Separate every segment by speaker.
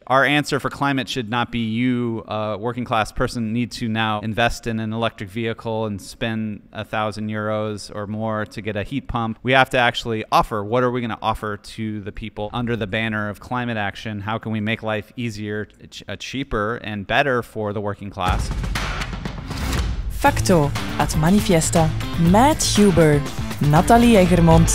Speaker 1: Our answer for climate should not be you, working class person, need to now invest in an electric vehicle and spend €1,000 or more to get a heat pump. We have to actually offer, what are we going to offer to the people under the banner of climate action? How can we make life easier, cheaper and better for the working class?
Speaker 2: Fakto uit Manifesta. Matt Huber, Natalie Eggermont.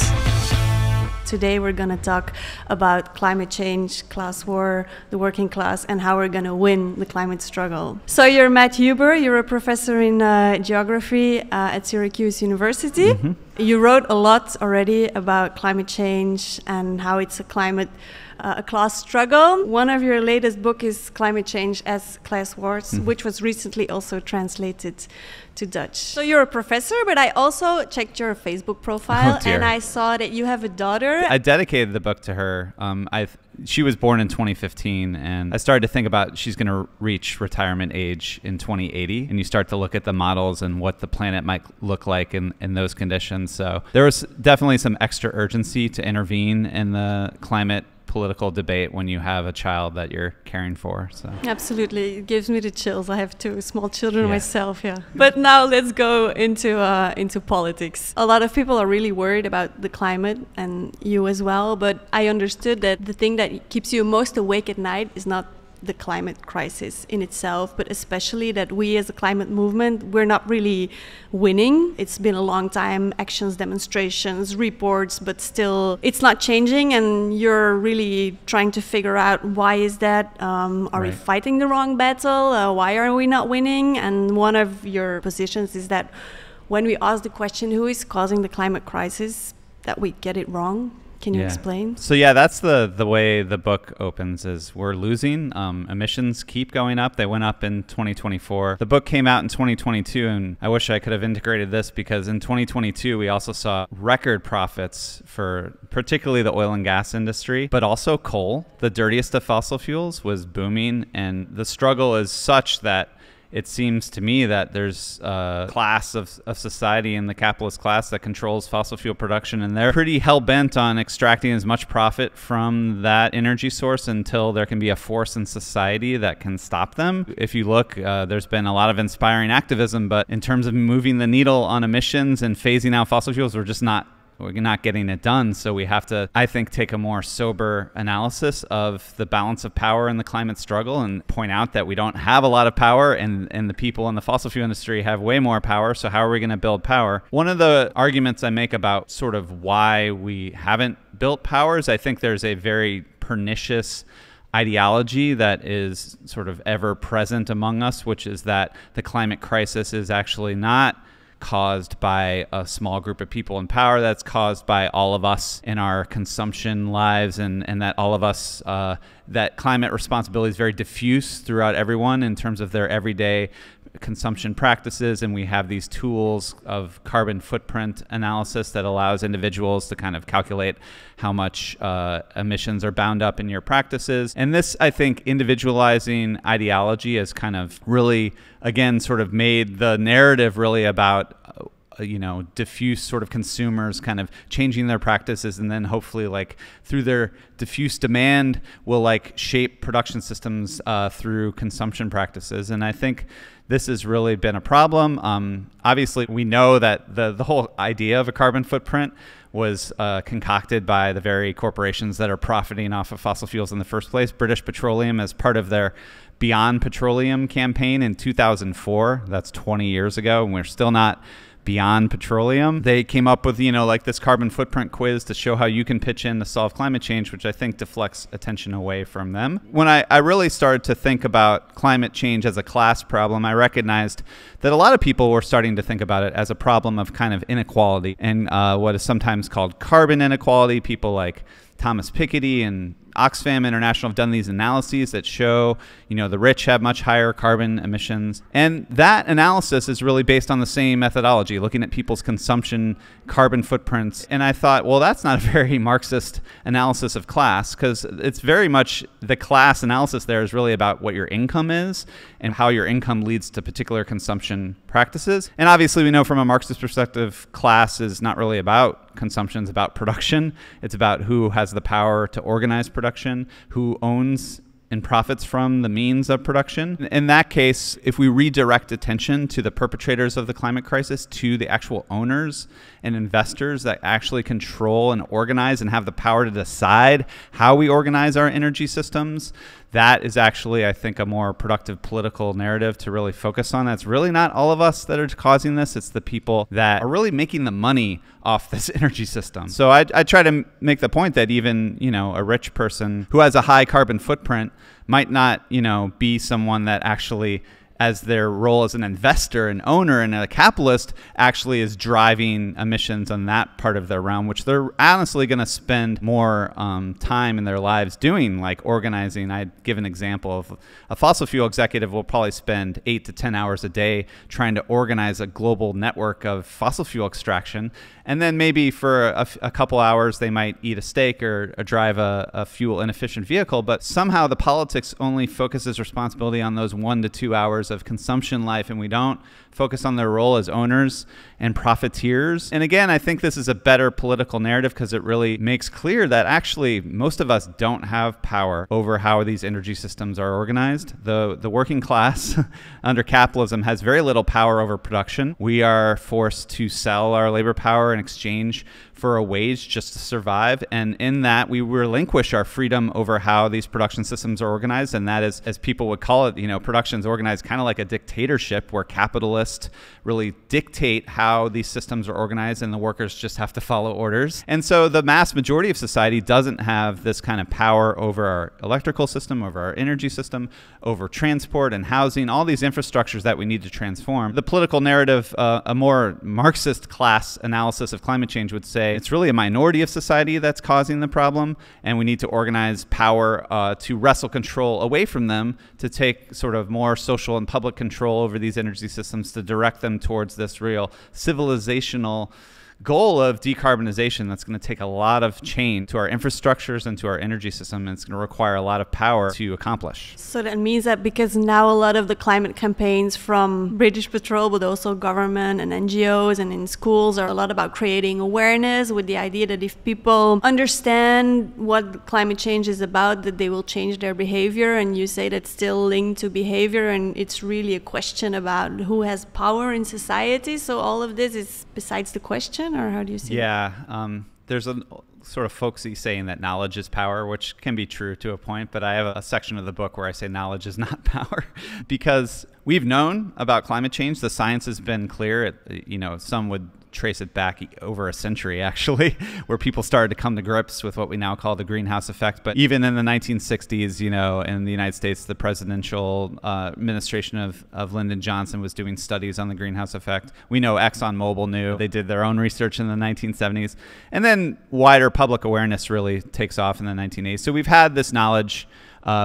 Speaker 3: Today we're going to talk about climate change, class war, the working class, and how we're going to win the climate struggle. So you're Matt Huber, you're a professor in geography at Syracuse University. Mm-hmm. You wrote a lot already about climate change and how it's a class struggle. One of your latest book is Climate Change as Class Wars, which was recently also translated to Dutch. So you're a professor, but I also checked your Facebook profile and I saw that you have a daughter.
Speaker 1: I dedicated the book to her. She was born in 2015, and I started to think about she's going to reach retirement age in 2080, and you start to look at the models and what the planet might look like in those conditions. So there was definitely some extra urgency to intervene in the climate political debate when you have a child that you're caring for. So
Speaker 3: absolutely, it gives me the chills. I have 2 small children myself. But now let's go into politics. A lot of people are really worried about the climate, and you as well. But I understood that the thing that keeps you most awake at night is not the climate crisis in itself, but especially that we as a climate movement, we're not really winning. It's been a long time, actions, demonstrations, reports, but still it's not changing, and you're really trying to figure out why is that? Are we fighting the wrong battle? Why are we not winning? And one of your positions is that when we ask the question, who is causing the climate crisis, that we get it wrong. Can you explain?
Speaker 1: So that's the way the book opens, is we're losing. Emissions keep going up. They went up in 2024. The book came out in 2022, and I wish I could have integrated this, because in 2022 we also saw record profits for particularly the oil and gas industry, but also coal. The dirtiest of fossil fuels was booming, and the struggle is such that it seems to me that there's a class of society in the capitalist class that controls fossil fuel production, and they're pretty hell-bent on extracting as much profit from that energy source until there can be a force in society that can stop them. If you look, there's been a lot of inspiring activism, but in terms of moving the needle on emissions and phasing out fossil fuels, we're not getting it done. So we have to, I think, take a more sober analysis of the balance of power in the climate struggle and point out that we don't have a lot of power, and the people in the fossil fuel industry have way more power. So how are we going to build power? One of the arguments I make about sort of why we haven't built power is I think there's a very pernicious ideology that is sort of ever present among us, which is that the climate crisis is actually not caused by a small group of people in power, that's caused by all of us in our consumption lives, and that all of us, that climate responsibility is very diffuse throughout everyone in terms of their everyday consumption practices, and we have these tools of carbon footprint analysis that allows individuals to kind of calculate how much emissions are bound up in your practices. And this, I think, individualizing ideology has kind of really, again, sort of made the narrative really about diffuse sort of consumers kind of changing their practices, and then hopefully like through their diffuse demand will like shape production systems through consumption practices. And I think this has really been a problem. Obviously, we know that the whole idea of a carbon footprint was concocted by the very corporations that are profiting off of fossil fuels in the first place. British Petroleum, as part of their Beyond Petroleum campaign in 2004, that's 20 years ago, and we're still not beyond petroleum. They came up with, like this carbon footprint quiz to show how you can pitch in to solve climate change, which I think deflects attention away from them. When I really started to think about climate change as a class problem, I recognized that a lot of people were starting to think about it as a problem of kind of inequality and what is sometimes called carbon inequality. People like Thomas Piketty and Oxfam International have done these analyses that show, the rich have much higher carbon emissions. And that analysis is really based on the same methodology, looking at people's consumption carbon footprints. And I thought, well, that's not a very Marxist analysis of class, because it's very much the class analysis there is really about what your income is and how your income leads to particular consumption practices. And obviously, we know from a Marxist perspective, class is not really about consumption, it's about production. It's about who has the power to organize production, who owns and profits from the means of production. In that case, if we redirect attention to the perpetrators of the climate crisis, to the actual owners and investors that actually control and organize and have the power to decide how we organize our energy systems, that is actually, I think, a more productive political narrative to really focus on. That's really not all of us that are causing this. It's the people that are really making the money off this energy system. So I try to make the point that even, a rich person who has a high carbon footprint might not, be someone that actually, as their role as an investor, an owner, and a capitalist, actually is driving emissions on that part of their realm, which they're honestly going to spend more time in their lives doing, like organizing. I'd give an example of a fossil fuel executive will probably spend 8 to 10 hours a day trying to organize a global network of fossil fuel extraction. And then maybe for a couple hours, they might eat a steak or drive a fuel inefficient vehicle. But somehow the politics only focuses responsibility on those 1 to 2 hours of consumption life, and we don't focus on their role as owners and profiteers. And again, I think this is a better political narrative because it really makes clear that actually most of us don't have power over how these energy systems are organized. The working class under capitalism has very little power over production. We are forced to sell our labor power in exchange for a wage just to survive. And in that, we relinquish our freedom over how these production systems are organized. And that is, as people would call it, production is organized kind of like a dictatorship where capitalists really dictate how these systems are organized and the workers just have to follow orders. And so the mass majority of society doesn't have this kind of power over our electrical system, over our energy system, over transport and housing, all these infrastructures that we need to transform. The political narrative, a more Marxist class analysis of climate change would say it's really a minority of society that's causing the problem, and we need to organize power to wrestle control away from them, to take sort of more social and public control over these energy systems, to direct them towards this real civilizational goal of decarbonization that's going to take a lot of change to our infrastructures and to our energy system, and it's going to require a lot of power to accomplish.
Speaker 3: So that means that because now a lot of the climate campaigns from British Petrol, but also government and NGOs and in schools, are a lot about creating awareness with the idea that if people understand what climate change is about, that they will change their behavior. And you say that's still linked to behavior, and it's really a question about who has power in society. So all of this is besides the question. Or how do you see it?
Speaker 1: Yeah, there's a sort of folksy saying that knowledge is power, which can be true to a point, but I have a section of the book where I say knowledge is not power because we've known about climate change. The science has been clear. Some would trace it back over a century, actually, where people started to come to grips with what we now call the greenhouse effect. But even in the 1960s, in the United States, the presidential administration of Lyndon Johnson was doing studies on the greenhouse effect. We know ExxonMobil knew. They did their own research in the 1970s. And then wider public awareness really takes off in the 1980s. So we've had this knowledge.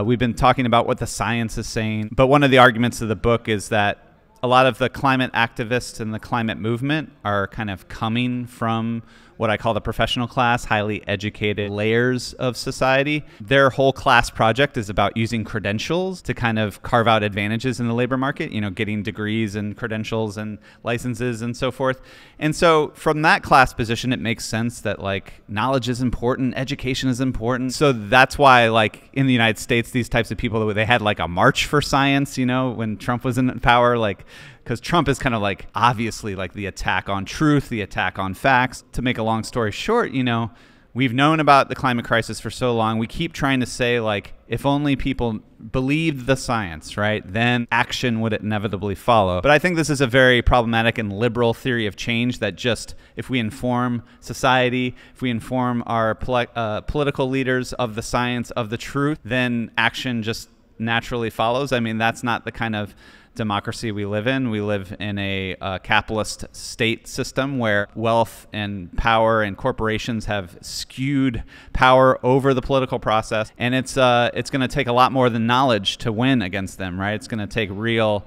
Speaker 1: We've been talking about what the science is saying. But one of the arguments of the book is that a lot of the climate activists and the climate movement are kind of coming from what I call the professional class, highly educated layers of society. Their whole class project is about using credentials to kind of carve out advantages in the labor market, getting degrees and credentials and licenses and so forth. And so from that class position, it makes sense that knowledge is important, education is important. So that's why in the United States, these types of people, they had a march for science, when Trump was in power, because Trump is kind of obviously the attack on truth, the attack on facts. To make a long story short, we've known about the climate crisis for so long. We keep trying to say if only people believed the science, right, then action would inevitably follow. But I think this is a very problematic and liberal theory of change that just if we inform society, if we inform our political leaders of the science, of the truth, then action just naturally follows. I mean, that's not the kind of democracy we live in. We live in a capitalist state system where wealth and power and corporations have skewed power over the political process, and it's going to take a lot more than knowledge to win against them, right? It's going to take real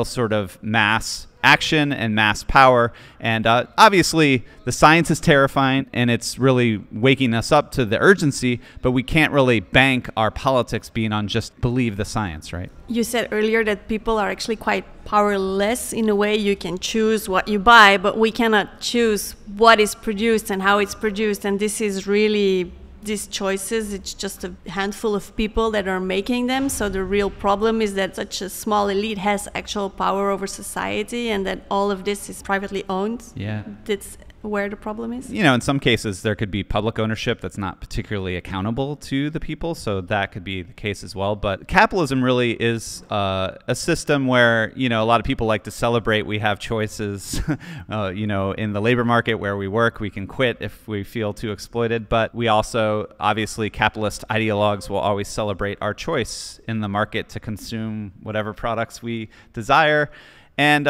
Speaker 1: sort of mass action and mass power. And obviously the science is terrifying and it's really waking us up to the urgency, but we can't really bank our politics being on just believe the science, right?
Speaker 3: You said earlier that people are actually quite powerless. In a way, you can choose what you buy, but we cannot choose what is produced and how it's produced. And this is really these choices, it's just a handful of people that are making them. So the real problem is that such a small elite has actual power over society, and that all of this is privately owned.
Speaker 1: Yeah.
Speaker 3: That's where the problem is.
Speaker 1: You know, in some cases, there could be public ownership that's not particularly accountable to the people, so that could be the case as well. But capitalism really is a system where, you know, a lot of people like to celebrate we have choices, you know, in the labor market where we work, we can quit if we feel too exploited. But we also, obviously, capitalist ideologues will always celebrate our choice in the market to consume whatever products we desire. And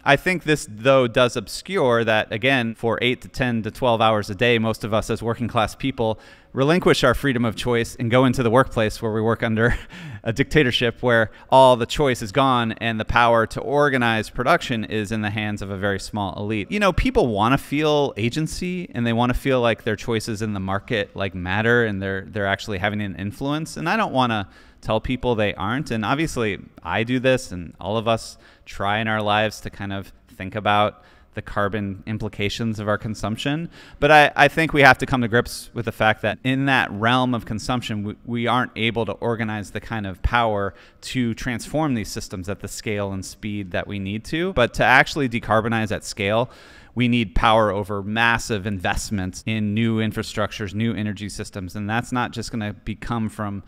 Speaker 1: I think this, though, does obscure that, again, for 8 to 10 to 12 hours a day, most of us as working class people relinquish our freedom of choice and go into the workplace where we work under a dictatorship where all the choice is gone and the power to organize production is in the hands of a very small elite. You know, people want to feel agency, and they want to feel like their choices in the market like matter, and they're actually having an influence. And I don't want to tell people they aren't. And obviously I do this, and all of us try in our lives to kind of think about the carbon implications of our consumption. But I think we have to come to grips with the fact that in that realm of consumption, we aren't able to organize the kind of power to transform these systems at the scale and speed that we need to. But to actually decarbonize at scale, we need power over massive investments in new infrastructures, new energy systems. And that's not just going to become from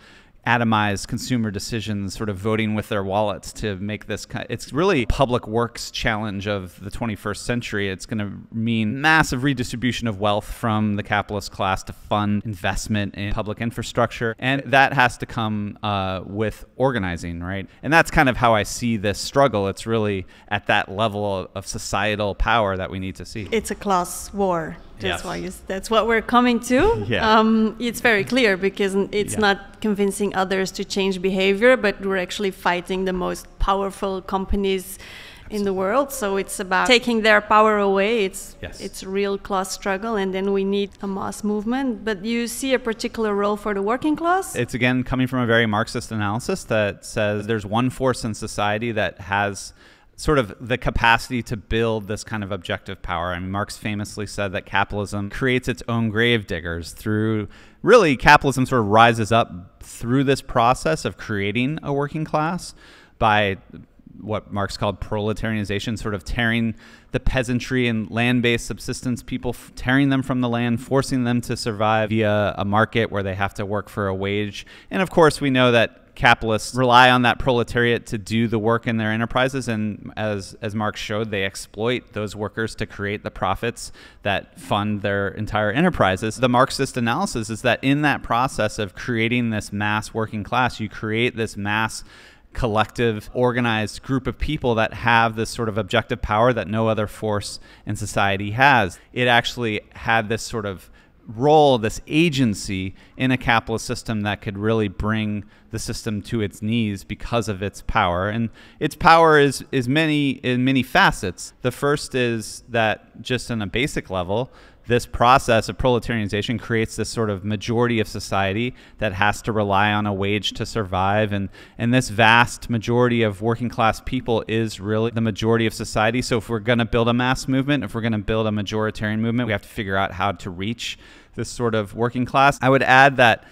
Speaker 1: atomized consumer decisions, sort of voting with their wallets to make this. It's really public works challenge of the 21st century. It's going to mean massive redistribution of wealth from the capitalist class to fund investment in public infrastructure. And that has to come with organizing, right? And that's kind of how I see this struggle. It's really at that level of societal power that we need to see.
Speaker 3: It's a class war. That's
Speaker 1: Yes.
Speaker 3: why that's what we're coming to.
Speaker 1: Yeah.
Speaker 3: It's very clear because it's not convincing others to change behavior, but we're actually fighting the most powerful companies in the world. So it's about taking their power away. It's a real class struggle, and then we need a mass movement. But you see a particular role for the working class?
Speaker 1: It's, again, coming from a very Marxist analysis that says there's one force in society that has sort of the capacity to build this kind of objective power. I mean, Marx famously said that capitalism creates its own grave diggers through, really, capitalism sort of rises up through this process of creating a working class by what Marx called proletarianization, sort of tearing the peasantry and land-based subsistence people, tearing them from the land, forcing them to survive via a market where they have to work for a wage. And of course, we know that capitalists rely on that proletariat to do the work in their enterprises, and as Marx showed, they exploit those workers to create the profits that fund their entire enterprises. The Marxist analysis is that in that process of creating this mass working class, you create this mass collective, organized group of people that have this sort of objective power that no other force in society has. It actually had this sort of role, this agency in a capitalist system that could really bring the system to its knees because of its power. And its power is in many facets. The first is that just on a basic level, this process of proletarianization creates this sort of majority of society that has to rely on a wage to survive. And this vast majority of working class people is really the majority of society. So if we're going to build a mass movement, if we're going to build a majoritarian movement, we have to figure out how to reach this sort of working class. I would add that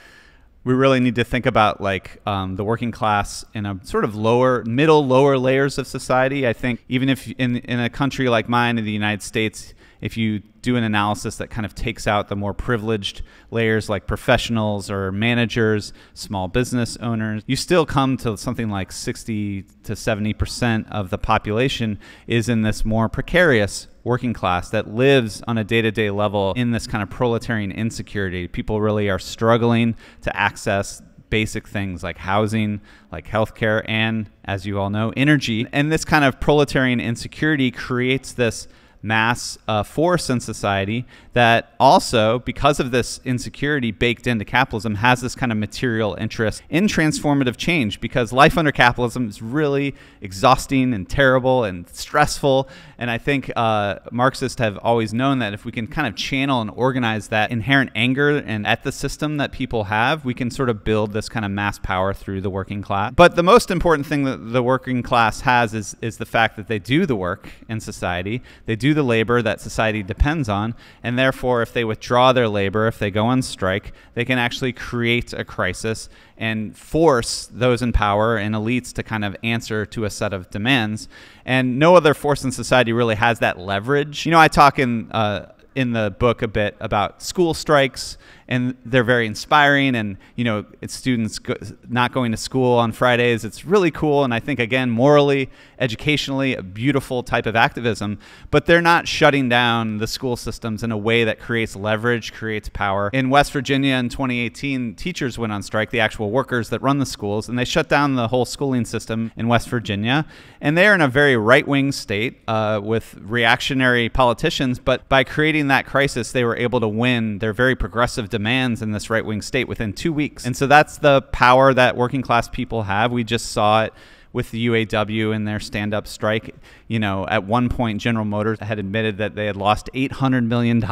Speaker 1: we really need to think about like the working class in a sort of lower layers of society. I think even if in a country like mine, in the United States, if you do an analysis that kind of takes out the more privileged layers like professionals or managers, small business owners, you still come to something like 60 to 70% of the population is in this more precarious working class that lives on a day-to-day level in this kind of proletarian insecurity. People really are struggling to access basic things like housing, like healthcare, and, as you all know, energy. And this kind of proletarian insecurity creates this mass force in society that also, because of this insecurity baked into capitalism, has this kind of material interest in transformative change, because life under capitalism is really exhausting and terrible and stressful. And I think Marxists have always known that if we can kind of channel and organize that inherent anger and at the system that people have, we can sort of build this kind of mass power through the working class. But the most important thing that the working class has is the fact that they do the work in society. They do the labor that society depends on, and therefore if they withdraw their labor, if they go on strike, they can actually create a crisis and force those in power and elites to kind of answer to a set of demands. And no other force in society really has that leverage. You know, I talk in the book a bit about school strikes, and they're very inspiring. And, you know, it's students not going to school on Fridays. It's really cool. And I think, again, morally, educationally, a beautiful type of activism. But they're not shutting down the school systems in a way that creates leverage, creates power. In West Virginia in 2018, teachers went on strike, the actual workers that run the schools, and they shut down the whole schooling system in West Virginia. And they're in a very right-wing state with reactionary politicians. But by creating that crisis, they were able to win their very progressive demands in this right-wing state within 2 weeks. And so that's the power that working class people have. We just saw it with the UAW in their stand-up strike. You know, at one point, General Motors had admitted that they had lost $800 million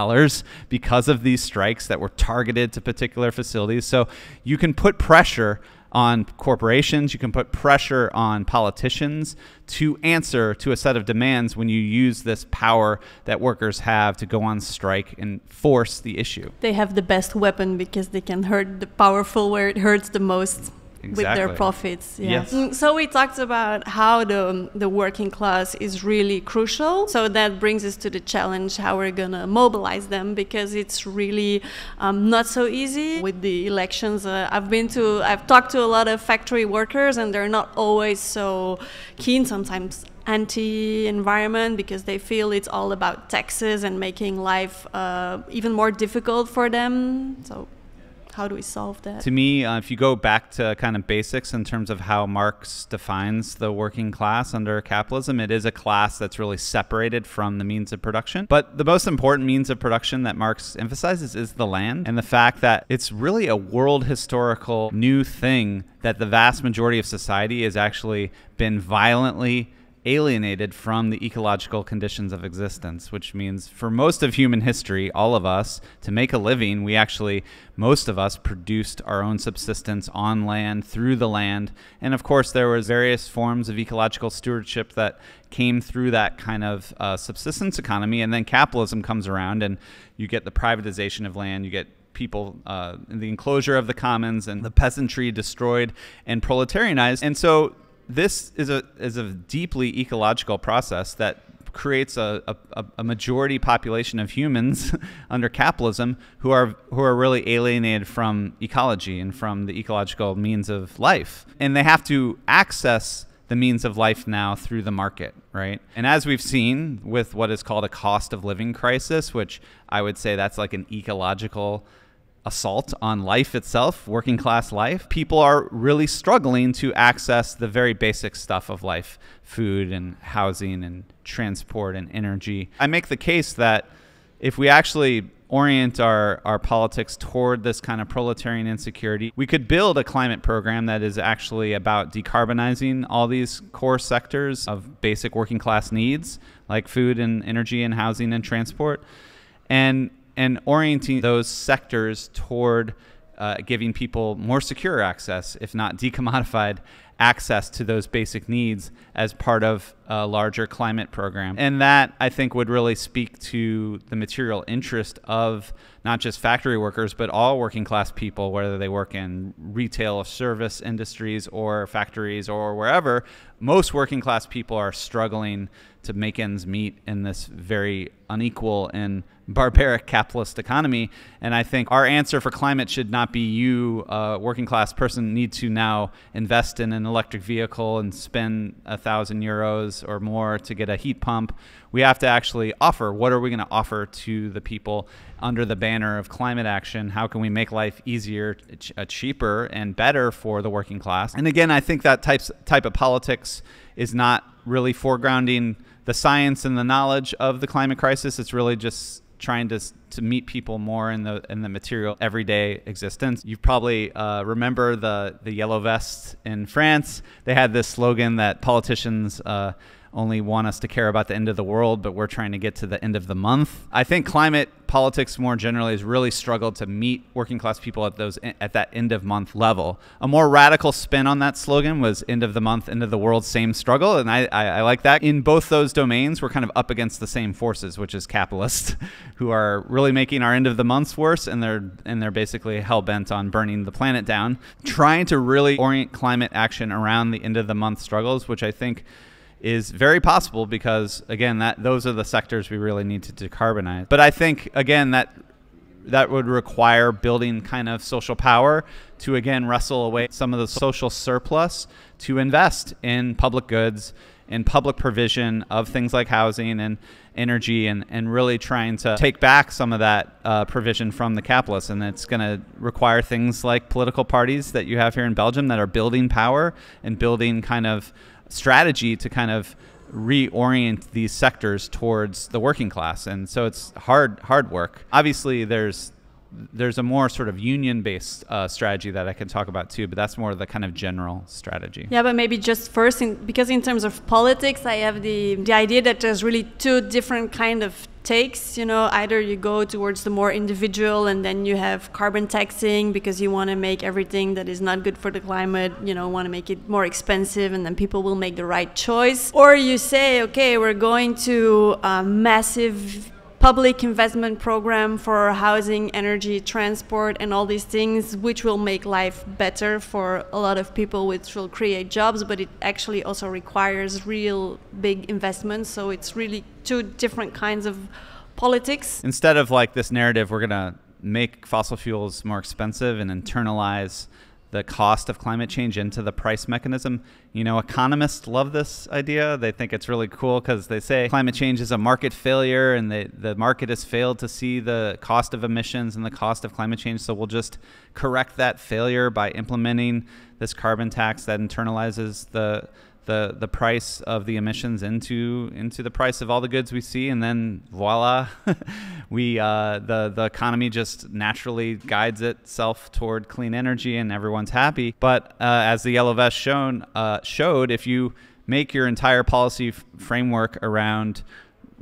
Speaker 1: because of these strikes that were targeted to particular facilities. So you can put pressure on corporations, you can put pressure on politicians to answer to a set of demands when you use this power that workers have to go on strike and force the issue.
Speaker 3: They have the best weapon because they can hurt the powerful where it hurts the most. Exactly. With their profits. Yeah. Yes. So we talked about how the working class is really crucial. So that brings us to the challenge how we're gonna mobilize them, because it's really not so easy with the elections. I've talked to a lot of factory workers, and they're not always so keen, sometimes anti-environment, because they feel it's all about taxes and making life even more difficult for them. So how do we solve that? To
Speaker 1: me, if you go back to kind of basics in terms of how Marx defines the working class under capitalism, it is a class that's really separated from the means of production. But the most important means of production that Marx emphasizes is the land, and the fact that it's really a world historical new thing that the vast majority of society has actually been violently alienated from the ecological conditions of existence, which means for most of human history, all of us, to make a living, most of us produced our own subsistence on land, through the land. And of course, there was various forms of ecological stewardship that came through that kind of subsistence economy. And then capitalism comes around, and you get the privatization of land, you get people in the enclosure of the commons, and the peasantry destroyed and proletarianized. And so this is a deeply ecological process that creates a majority population of humans under capitalism who are really alienated from ecology and from the ecological means of life. And they have to access the means of life now through the market, right? And as we've seen with what is called a cost of living crisis, which I would say that's like an ecological assault on life itself, working class life, people are really struggling to access the very basic stuff of life, food and housing and transport and energy. I make the case that if we actually orient our politics toward this kind of proletarian insecurity, we could build a climate program that is actually about decarbonizing all these core sectors of basic working class needs, like food and energy and housing and transport, and orienting those sectors toward giving people more secure access, if not decommodified access to those basic needs as part of a larger climate program. And that, I think, would really speak to the material interest of not just factory workers, but all working class people, whether they work in retail or service industries or factories or wherever. Most working class people are struggling to make ends meet in this very unequal and barbaric capitalist economy. And I think our answer for climate should not be you, a working class person, need to now invest in an electric vehicle and spend €1,000 or more to get a heat pump. We have to actually offer, what are we going to offer to the people under the banner of climate action? How can we make life easier, cheaper, and better for the working class? And again, I think that type of politics is not really foregrounding the science and the knowledge of the climate crisis. It's really just trying to meet people more in the material everyday existence. You probably remember the yellow vests in France. They had this slogan that politicians only want us to care about the end of the world, but we're trying to get to the end of the month. I think climate politics more generally has really struggled to meet working class people at that end of month level. A more radical spin on that slogan was end of the month, end of the world, same struggle. And I like that. In both those domains, we're kind of up against the same forces, which is capitalists who are really making our end of the months worse. And they're basically hell bent on burning the planet down, trying to really orient climate action around the end of the month struggles, which I think is very possible because, again, those are the sectors we really need to decarbonize. But I think, again, that would require building kind of social power to, again, wrestle away some of the social surplus to invest in public goods, in public provision of things like housing and energy, and really trying to take back some of that provision from the capitalists. And it's going to require things like political parties that you have here in Belgium that are building power and building kind of strategy to kind of reorient these sectors towards the working class. And so it's hard work. Obviously, there's a more sort of union-based strategy that I can talk about too, but that's more the kind of general strategy.
Speaker 3: Yeah, but maybe just first, because in terms of politics, I have the idea that there's really two different kind of takes. You know, either you go towards the more individual, and then you have carbon taxing because you want to make everything that is not good for the climate, you know, want to make it more expensive, and then people will make the right choice. Or you say, okay, we're going to a massive public investment program for housing, energy, transport, and all these things, which will make life better for a lot of people, which will create jobs, but it actually also requires real big investments. So it's really two different kinds of politics.
Speaker 1: Instead of like this narrative, we're going to make fossil fuels more expensive and internalize the cost of climate change into the price mechanism. You know, economists love this idea. They think it's really cool because they say climate change is a market failure, and the market has failed to see the cost of emissions and the cost of climate change. So we'll just correct that failure by implementing this carbon tax that internalizes the price of the emissions into the price of all the goods we see, and then voila, the economy just naturally guides itself toward clean energy, and everyone's happy. But as the Yellow Vest showed, if you make your entire policy framework around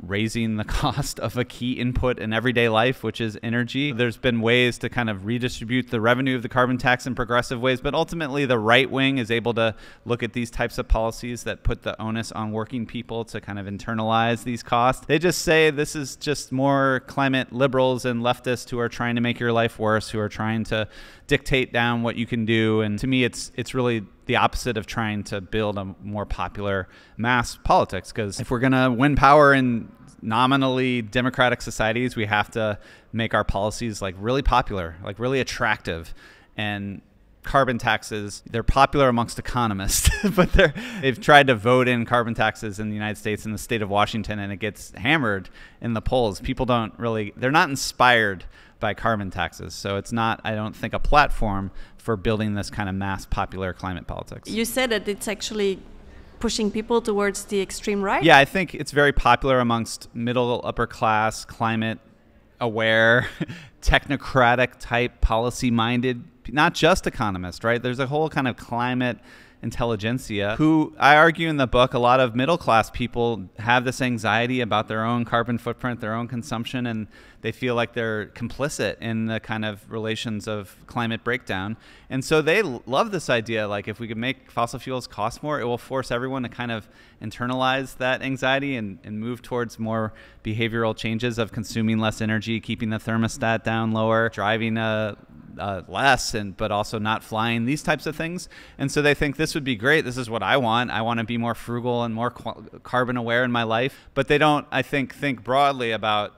Speaker 1: raising the cost of a key input in everyday life, which is energy. There's been ways to kind of redistribute the revenue of the carbon tax in progressive ways, but ultimately the right wing is able to look at these types of policies that put the onus on working people to kind of internalize these costs. They just say this is just more climate liberals and leftists who are trying to make your life worse, who are trying to dictate down what you can do. And to me, it's really the opposite of trying to build a more popular mass politics. Because if we're going to win power in nominally democratic societies, we have to make our policies like really popular, like really attractive. And carbon taxes, they're popular amongst economists, but they've tried to vote in carbon taxes in the United States, in the state of Washington, and it gets hammered in the polls. People they're not inspired by carbon taxes. So it's not, I don't think, a platform for building this kind of mass popular climate politics.
Speaker 3: You said that it's actually pushing people towards the extreme right?
Speaker 1: Yeah, I think it's very popular amongst middle, upper class, climate aware, technocratic type, policy minded, not just economists, right? There's a whole kind of climate intelligentsia who, I argue in the book, a lot of middle class people have this anxiety about their own carbon footprint, their own consumption, and they feel like they're complicit in the kind of relations of climate breakdown. And so they love this idea, like if we could make fossil fuels cost more, it will force everyone to kind of internalize that anxiety and move towards more behavioral changes of consuming less energy, keeping the thermostat down lower, driving less, but also not flying, these types of things. And so they think this would be great. This is what I want. I want to be more frugal and more carbon aware in my life. But they don't, I think broadly about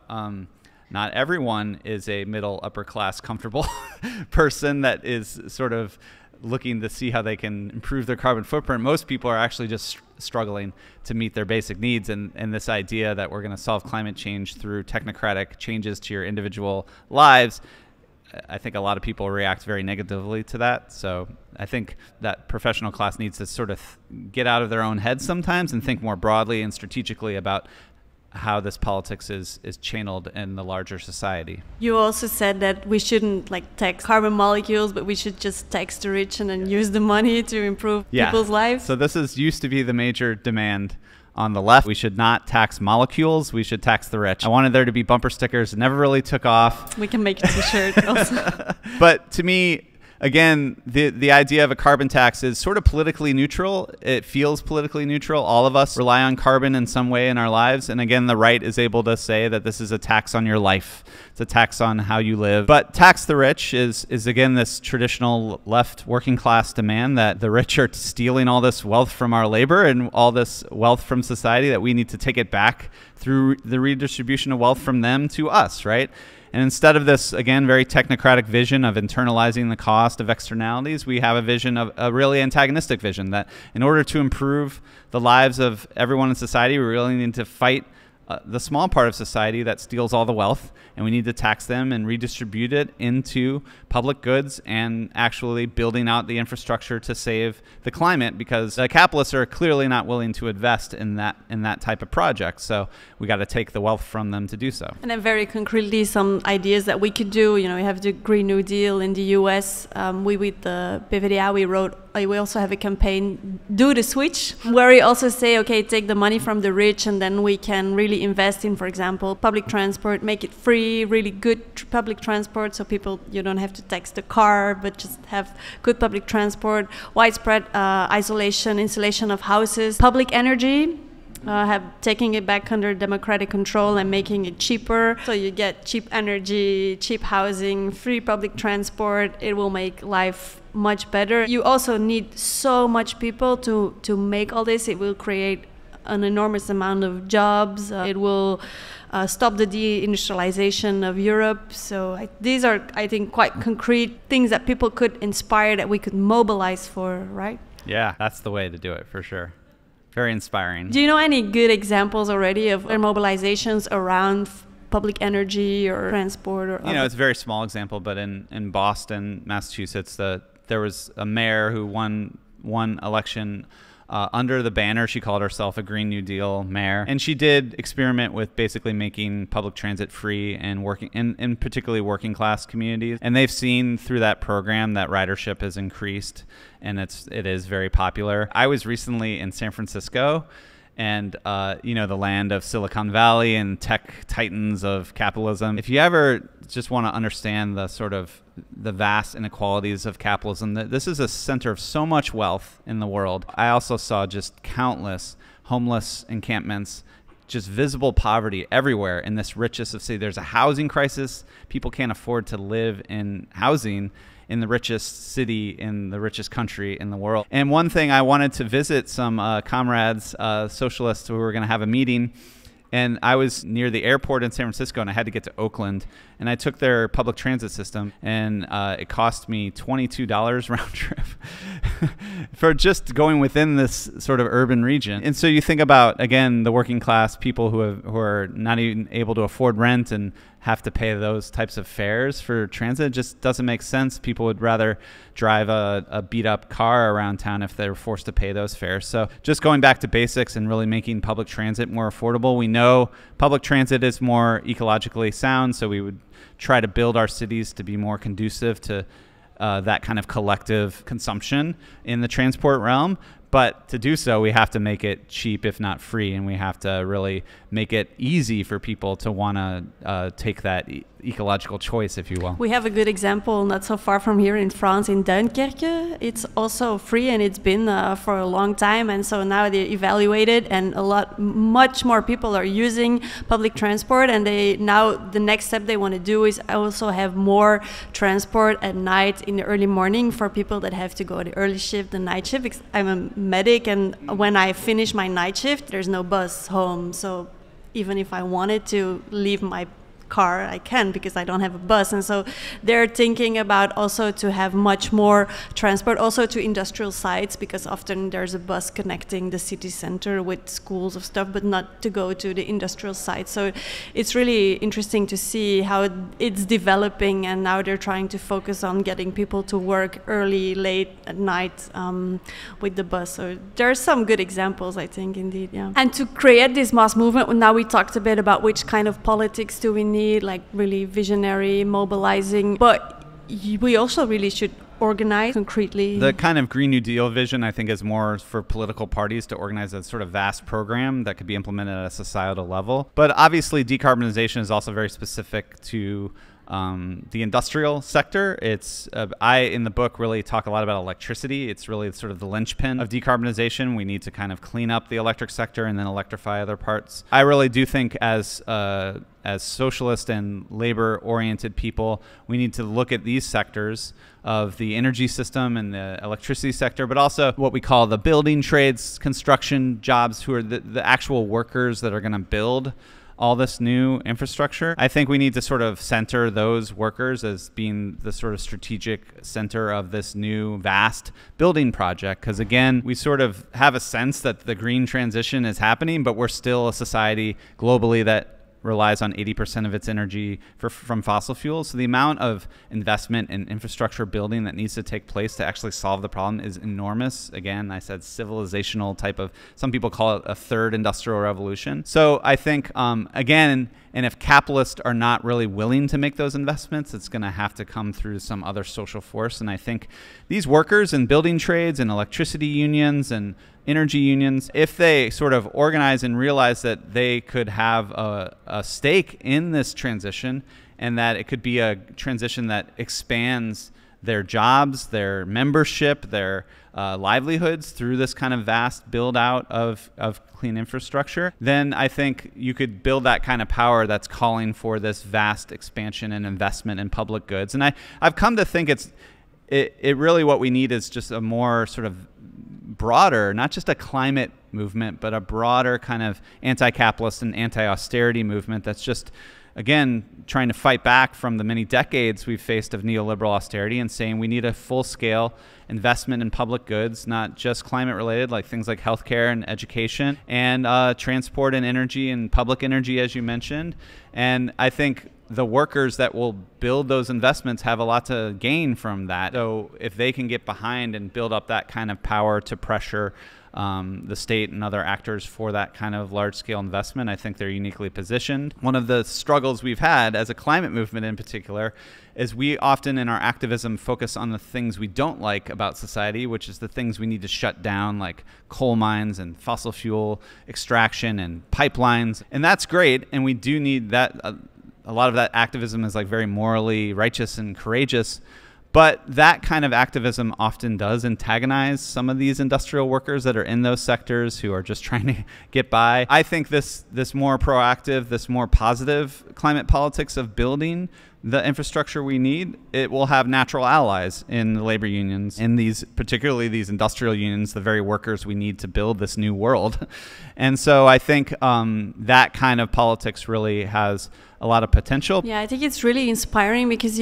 Speaker 1: not everyone is a middle upper class comfortable person that is sort of looking to see how they can improve their carbon footprint. Most people are actually just struggling to meet their basic needs, and this idea that we're going to solve climate change through technocratic changes to your individual lives, I think a lot of people react very negatively to that. So I think that professional class needs to sort of get out of their own heads sometimes and think more broadly and strategically about how this politics is channeled in the larger society.
Speaker 3: You also said that we shouldn't tax carbon molecules, but we should just tax the rich and then use the money to improve people's lives.
Speaker 1: So this used to be the major demand on the left, we should not tax molecules, we should tax the rich. I wanted there to be bumper stickers. It never really took off.
Speaker 3: We can make a t-shirt also.
Speaker 1: But to me, again, the idea of a carbon tax is sort of politically neutral. It feels politically neutral. All of us rely on carbon in some way in our lives. And again, the right is able to say that this is a tax on your life. It's a tax on how you live. But tax the rich is again, this traditional left working class demand that the rich are stealing all this wealth from our labor and all this wealth from society, that we need to take it back through the redistribution of wealth from them to us, right? And instead of this, again, very technocratic vision of internalizing the cost of externalities, we have a vision of a really antagonistic vision that in order to improve the lives of everyone in society, we really need to fight the small part of society that steals all the wealth, and we need to tax them and redistribute it into public goods and actually building out the infrastructure to save the climate, because the capitalists are clearly not willing to invest in that type of project. So we got to take the wealth from them to do so.
Speaker 3: And then very concretely, some ideas that we could do. You know, we have the Green New Deal in the US. We with the PvdA, we also have a campaign, Do the Switch, where we also say, okay, take the money from the rich and then we can really invest in, for example, public transport, make it free, really good public transport, so people, you don't have to tax the car, but just have good public transport, widespread insulation of houses, public energy, taking it back under democratic control and making it cheaper. So you get cheap energy, cheap housing, free public transport. It will make life much better. You also need so much people to make all this. It will create an enormous amount of jobs. It will stop the deindustrialization of Europe. So these are, I think, quite concrete things that people could inspire, that we could mobilize for, right?
Speaker 1: Yeah, that's the way to do it for sure. Very inspiring.
Speaker 3: Do you know any good examples already of mobilizations around public energy or transport? Or
Speaker 1: it's a very small example, but in Boston, Massachusetts, there was a mayor who won election under the banner. She called herself a Green New Deal mayor, and she did experiment with basically making public transit free and working in particularly working class communities. And they've seen through that program that ridership has increased, and it is very popular. I was recently in San Francisco, and the land of Silicon Valley and tech titans of capitalism. If you ever just want to understand the vast inequalities of capitalism, this is a center of so much wealth in the world. I also saw just countless homeless encampments, just visible poverty everywhere in this richest of cities. There's a housing crisis. People can't afford to live in housing in the richest city, in the richest country in the world. And one thing, I wanted to visit some comrades, socialists, who were going to have a meeting. And I was near the airport in San Francisco, and I had to get to Oakland. And I took their public transit system, and it cost me $22 round trip for just going within this sort of urban region. And so you think about, again, the working class people who are not even able to afford rent and have to pay those types of fares for transit. It just doesn't make sense. People would rather drive a beat up car around town if they were forced to pay those fares. So just going back to basics and really making public transit more affordable. We know public transit is more ecologically sound, so we would try to build our cities to be more conducive to that kind of collective consumption in the transport realm. But to do so, we have to make it cheap, if not free, and we have to really make it easy for people to want to take that ecological choice, if you will. We
Speaker 3: have a good example not so far from here in France, in Duinkerque. It's also free, and it's been for a long time, and so now they evaluate it, and much more people are using public transport, and now the next step they want to do is also have more transport at night in the early morning for people that have to go the early shift, the night shift. Because I'm a medic, and when I finish my night shift, there's no bus home, so even if I wanted to leave my car, I can, because I don't have a bus. And so they're thinking about also to have much more transport also to industrial sites, because often there's a bus connecting the city center with schools of stuff, but not to go to the industrial site. So it's really interesting to see how it's developing, and now they're trying to focus on getting people to work early, late at night with the bus. So there are some good examples, I think, indeed. Yeah. And to create this mass movement, now we talked a bit about which kind of politics do we need, like really visionary, mobilizing, but we also really should organize concretely?
Speaker 1: The kind of Green New Deal vision, I think, is more for political parties to organize a sort of vast program that could be implemented at a societal level. But obviously, decarbonization is also very specific to the industrial sector. It's I, in the book, really talk a lot about electricity. It's really sort of the linchpin of decarbonization. We need to kind of clean up the electric sector and then electrify other parts. I really do think as socialist and labor-oriented people, we need to look at these sectors of the energy system and the electricity sector, but also what we call the building trades, construction jobs, who are the actual workers that are going to build all this new infrastructure. I think we need to sort of center those workers as being the sort of strategic center of this new vast building project. Because again, we sort of have a sense that the green transition is happening, but we're still a society globally that relies on 80% of its energy from fossil fuels. So the amount of investment in infrastructure building that needs to take place to actually solve the problem is enormous. Again, I said civilizational type of, some people call it a third industrial revolution. So I think, again, and if capitalists are not really willing to make those investments, it's going to have to come through some other social force. And I think these workers in building trades and electricity unions and energy unions, if they sort of organize and realize that they could have a stake in this transition and that it could be a transition that expands their jobs, their membership, their livelihoods through this kind of vast build out of clean infrastructure, then I think you could build that kind of power that's calling for this vast expansion and investment in public goods. And I've come to think it really what we need is just a more sort of broader, not just a climate movement, but a broader kind of anti-capitalist and anti-austerity movement that's just, again, trying to fight back from the many decades we've faced of neoliberal austerity and saying we need a full-scale investment in public goods, not just climate-related, like things like healthcare and education, and transport and energy and public energy, as you mentioned. And I think the workers that will build those investments have a lot to gain from that. So if they can get behind and build up that kind of power to pressure the state and other actors for that kind of large-scale investment, I think they're uniquely positioned. One of the struggles we've had as a climate movement in particular is we often in our activism focus on the things we don't like about society, which is the things we need to shut down, like coal mines and fossil fuel extraction and pipelines. And that's great, and we do need that. A lot of that activism is like very morally righteous and courageous, but that kind of activism often does antagonize some of these industrial workers that are in those sectors who are just trying to get by. I think this more proactive, this more positive climate politics of building the infrastructure we need, it will have natural allies in the labor unions, in these, particularly these industrial unions, the very workers we need to build this new world. And so I think that kind of politics really has a lot of potential.
Speaker 3: Yeah, I think it's really inspiring because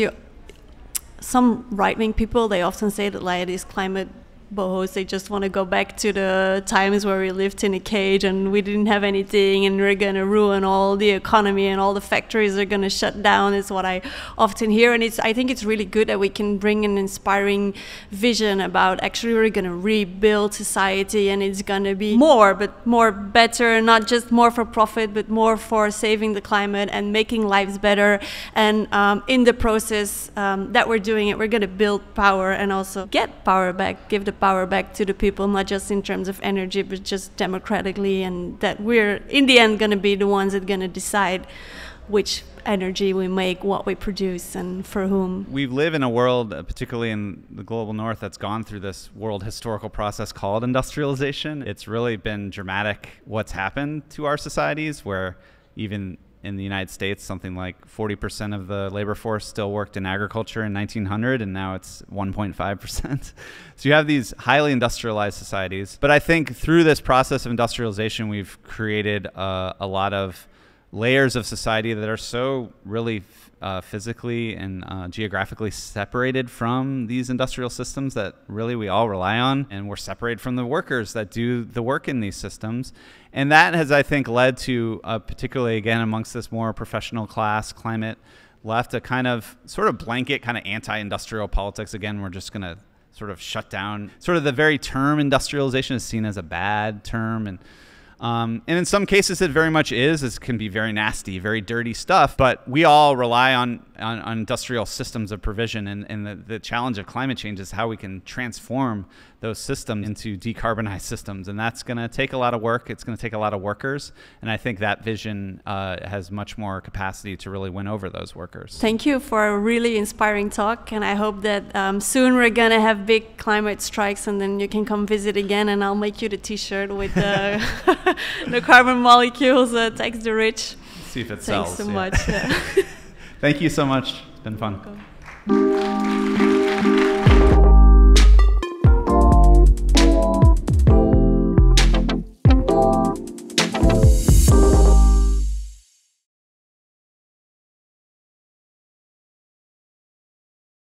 Speaker 3: some right-wing people, they often say that like these climate bohos, they just want to go back to the times where we lived in a cage and we didn't have anything and we're going to ruin all the economy and all the factories are going to shut down, is what I often hear. And I think it's really good that we can bring an inspiring vision about actually we're going to rebuild society and it's going to be more, but more better, not just more for profit, but more for saving the climate and making lives better. And in the process that we're doing it, we're going to build power and also get power back, give the power back to the people, not just in terms of energy, but just democratically, and that we're in the end going to be the ones that are going to decide which energy we make, what we produce, and for whom.
Speaker 1: We live in a world, particularly in the global north, that's gone through this world historical process called industrialization. It's really been dramatic what's happened to our societies, where even in the United States, something like 40% of the labor force still worked in agriculture in 1900, and now it's 1.5%. So you have these highly industrialized societies. But I think through this process of industrialization, we've created a lot of layers of society that are so really physically and geographically separated from these industrial systems that really we all rely on, and we're separated from the workers that do the work in these systems. And that has, I think, led to, particularly again amongst this more professional class climate left, a kind of sort of blanket kind of anti-industrial politics. Again, we're just going to sort of shut down, sort of the very term industrialization is seen as a bad term, and in some cases it very much is. It can be very nasty, very dirty stuff, but we all rely on on industrial systems of provision, and the challenge of climate change is how we can transform those systems into decarbonized systems, and that's going to take a lot of work. It's going to take a lot of workers, and I think that vision has much more capacity to really win over those workers.
Speaker 3: Thank you for a really inspiring talk, and I hope that soon we're going to have big climate strikes, and then you can come visit again, and I'll make you the t-shirt with the carbon molecules tax the rich.
Speaker 1: See if it sells.
Speaker 3: Thanks so much.
Speaker 1: Thank you so much. It's been fun.
Speaker 3: Welcome.